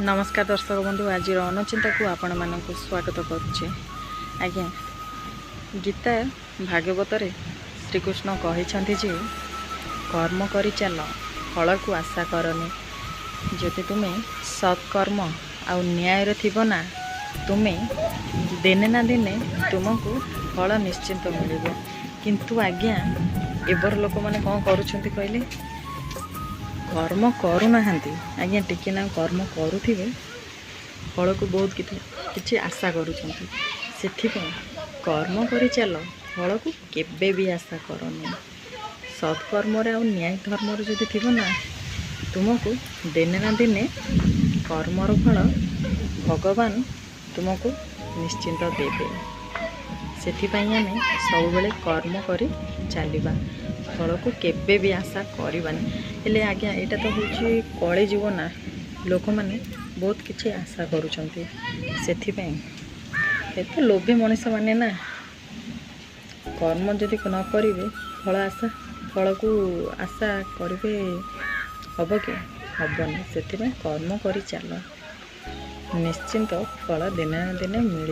नमस्कार दर्शक बंधु आज अनुचिंता को आपण मानक स्वागत करुचे। आज्ञा गीता भागवत श्रीकृष्ण कहते जे कर्म करी चल फल को आशा करनी। जदि तुम्हें सत्कर्म आ न्याय थी ना तुम्हें दिने ना दिने तुमको फल निश्चिंत मिल। किंतु आज्ञा एबर लोक मैंने कौन करुँच कहले कर्म करूना आज्ञा टिके ना कर्म करुवे फल को बहुत किसी आशा करुँच। कर्म करी चल फल को केबे भी आशा करनी। सत्कर्म आ न्याय धर्म जदि थी ना तुमको दिने ना दिने कर्मर फल भगवान तुमको निश्चिंत देवे। सेथिपाई आमे सब बेले कर्म करी चलवा फल को केबे भी आशा करवानी। हेले आज्ञा यहाँ तो हूँ कली जीव ना लोक मैंने बहुत किसी आशा करते लोभी मनीष मैंने ना कर्म जदि न करेंगे फल को आशा करेंगे हम कि हेनी। से कर्म करी चल निश्चिंत फल दिने ना दिने मिल।